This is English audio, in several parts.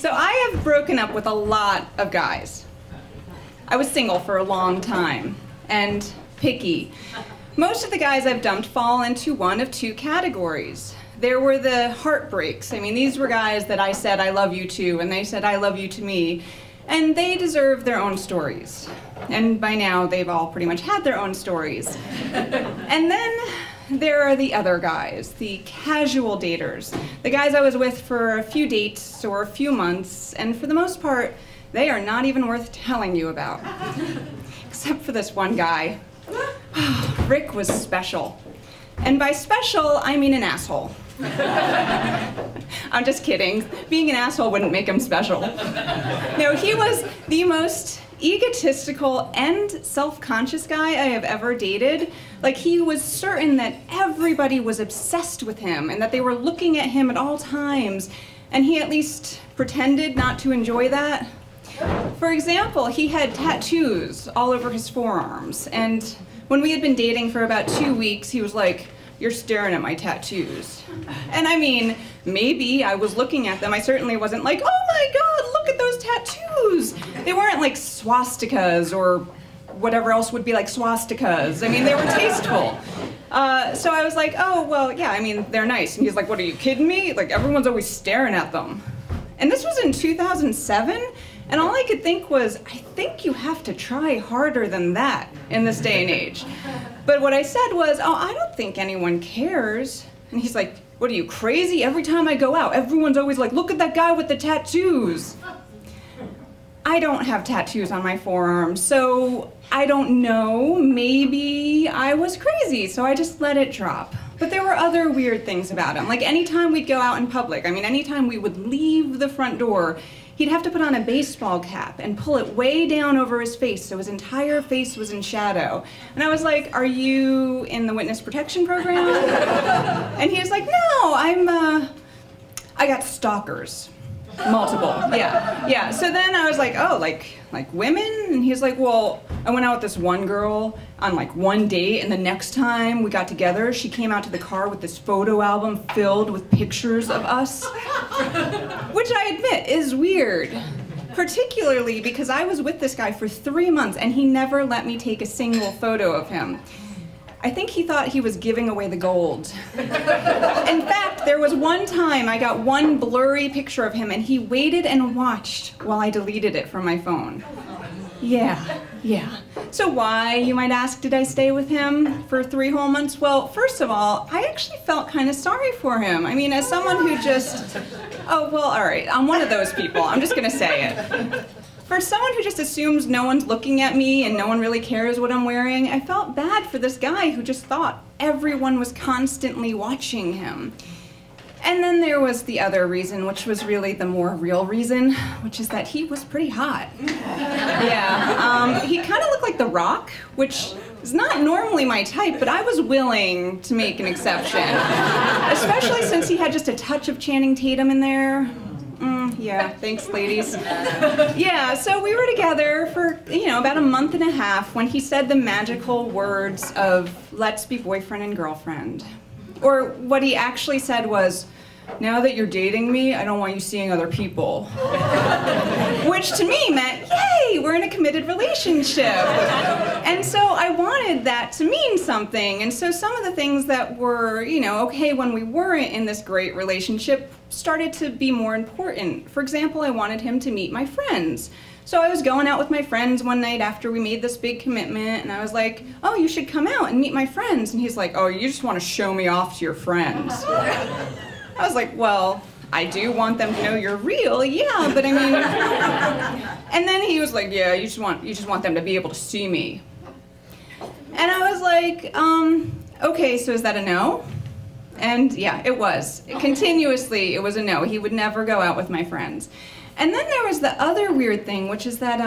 So I have broken up with a lot of guys. I was single for a long time and picky. Most of the guys I've dumped fall into one of two categories. There were the heartbreaks. I mean, these were guys that I said I love you to, and they said I love you to me, and they deserve their own stories. And by now, they've all pretty much had their own stories. And then there are the other guys, the casual daters, the guys I was with for a few dates or a few months, and for the most part, they are not even worth telling you about. Except for this one guy. Rick was special. And by special, I mean an asshole. I'm just kidding. Being an asshole wouldn't make him special. No, he was the most egotistical and self-conscious guy I have ever dated. Like, he was certain that everybody was obsessed with him and that they were looking at him at all times, and he at least pretended not to enjoy that. For example, he had tattoos all over his forearms, and when we had been dating for about 2 weeks, he was like, "You're staring at my tattoos." And I mean, maybe I was looking at them. I certainly wasn't like, "Oh my God, look at those tattoos." They weren't like swastikas or whatever else would be like swastikas. I mean, they were tasteful. So I was like, "Oh, well, yeah, I mean, they're nice." And he's like, "What, are you kidding me? Like, everyone's always staring at them." And this was in 2007, and all I could think was, I think you have to try harder than that in this day and age. But what I said was, "Oh, I don't think anyone cares." And he's like, "What, are you crazy? Every time I go out, everyone's always like, 'Look at that guy with the tattoos.'" I don't have tattoos on my forearms, so I don't know. Maybe I was crazy, so I just let it drop. But there were other weird things about him. Like, anytime we'd go out in public, I mean, anytime we would leave the front door, he'd have to put on a baseball cap and pull it way down over his face so his entire face was in shadow. And I was like, "Are you in the witness protection program?" And he was like, "No, I got stalkers. Multiple." Yeah. So then I was like, "Oh, like women?" And he's like, "Well, I went out with this one girl on like one date, and the next time we got together, she came out to the car with this photo album filled with pictures of us." Which I admit is weird, particularly because I was with this guy for 3 months and he never let me take a single photo of him. I think he thought he was giving away the gold. In fact, there was one time I got one blurry picture of him and he waited and watched while I deleted it from my phone. Yeah. So why, you might ask, did I stay with him for 3 whole months? Well, first of all, I actually felt kind of sorry for him. I mean, as someone who just, oh, well, all right, I'm one of those people. I'm just gonna say it. For someone who just assumes no one's looking at me and no one really cares what I'm wearing, I felt bad for this guy who just thought everyone was constantly watching him. And then there was the other reason, which was really the more real reason, which is that he was pretty hot. Yeah, he kind of looked like The Rock, which is not normally my type, but I was willing to make an exception. Especially since he had just a touch of Channing Tatum in there. Yeah, thanks, ladies. Yeah, so we were together for, about a month and a half when he said the magical words of, "Let's be boyfriend and girlfriend." Or what he actually said was, "Now that you're dating me, I don't want you seeing other people." Which to me meant, yay, we're in a committed relationship. And so I wanted that to mean something. And so some of the things that were, okay when we weren't in this great relationship started to be more important. For example, I wanted him to meet my friends. So I was going out with my friends one night after we made this big commitment, and I was like, "Oh, you should come out and meet my friends." And he's like, "Oh, you just want to show me off to your friends." I was like, "Well, I do want them to know you're real, yeah, but I mean..." And then he was like, "Yeah, you just want them to be able to see me." And I was like, "Okay, so is that a no?" And yeah, it was. Continuously, it was a no. He would never go out with my friends. And then there was the other weird thing, which is that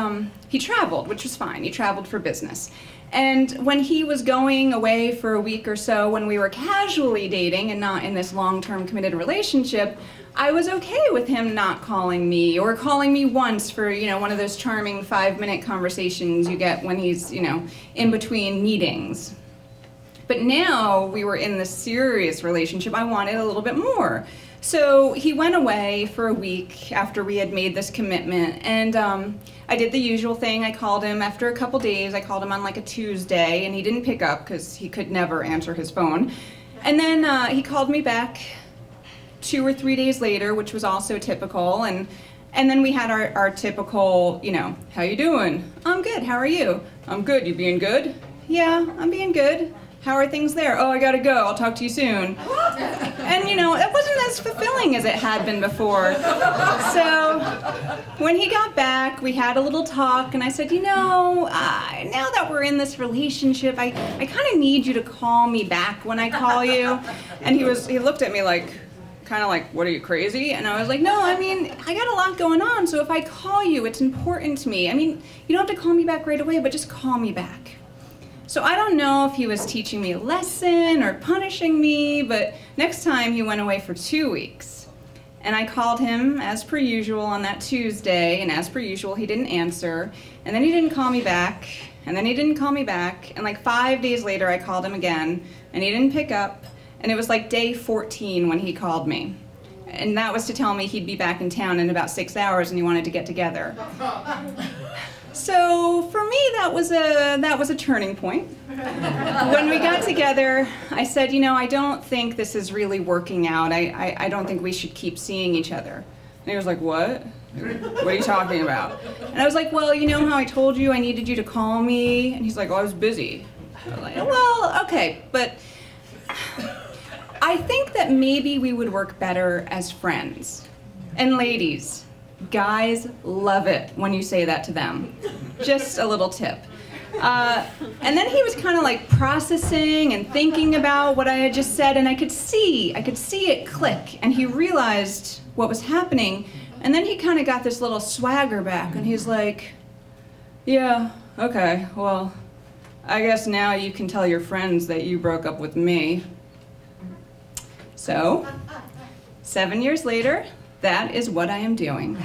he traveled, which was fine. He traveled for business. And when he was going away for a week or so, when we were casually dating and not in this long-term committed relationship, I was okay with him not calling me, or calling me once for, one of those charming 5-minute conversations you get when he's, in between meetings. But now we were in this serious relationship, I wanted a little bit more. So he went away for a week after we had made this commitment, and I did the usual thing. I called him after a couple days. I called him on like a Tuesday, and he didn't pick up because he could never answer his phone. And then he called me back 2 or 3 days later, which was also typical, and then we had our typical, you know, how you doing? I'm good, how are you? I'm good, you being good? Yeah, I'm being good. How are things there? Oh, I gotta go, I'll talk to you soon. And you know, it wasn't as fulfilling as it had been before. So when he got back, we had a little talk, and I said, you know, now that we're in this relationship, I kind of need you to call me back when I call you. And he looked at me like, kind of like, what, are you crazy? And I was like, no, I mean, I got a lot going on, so if I call you, it's important to me. I mean, you don't have to call me back right away, but just call me back. So I don't know if he was teaching me a lesson or punishing me, but next time he went away for 2 weeks. And I called him as per usual on that Tuesday, and as per usual he didn't answer, and then he didn't call me back, and then he didn't call me back, and like 5 days later I called him again, and he didn't pick up, and it was like day 14 when he called me. And that was to tell me he'd be back in town in about 6 hours and he wanted to get together. So for me, that was a turning point. When we got together, I said, you know, I don't think this is really working out. I don't think we should keep seeing each other. And he was like, what? What are you talking about? And I was like, well, you know how I told you I needed you to call me? And he's like, oh, I was busy. I was like, well, okay, but I think that maybe we would work better as friends. And ladies, guys love it when you say that to them. Just a little tip. And then he was kind of like processing and thinking about what I had just said, and I could see it click, and he realized what was happening, and then he kind of got this little swagger back, and he's like, yeah, okay, well, I guess now you can tell your friends that you broke up with me. So, 7 years later, that is what I am doing.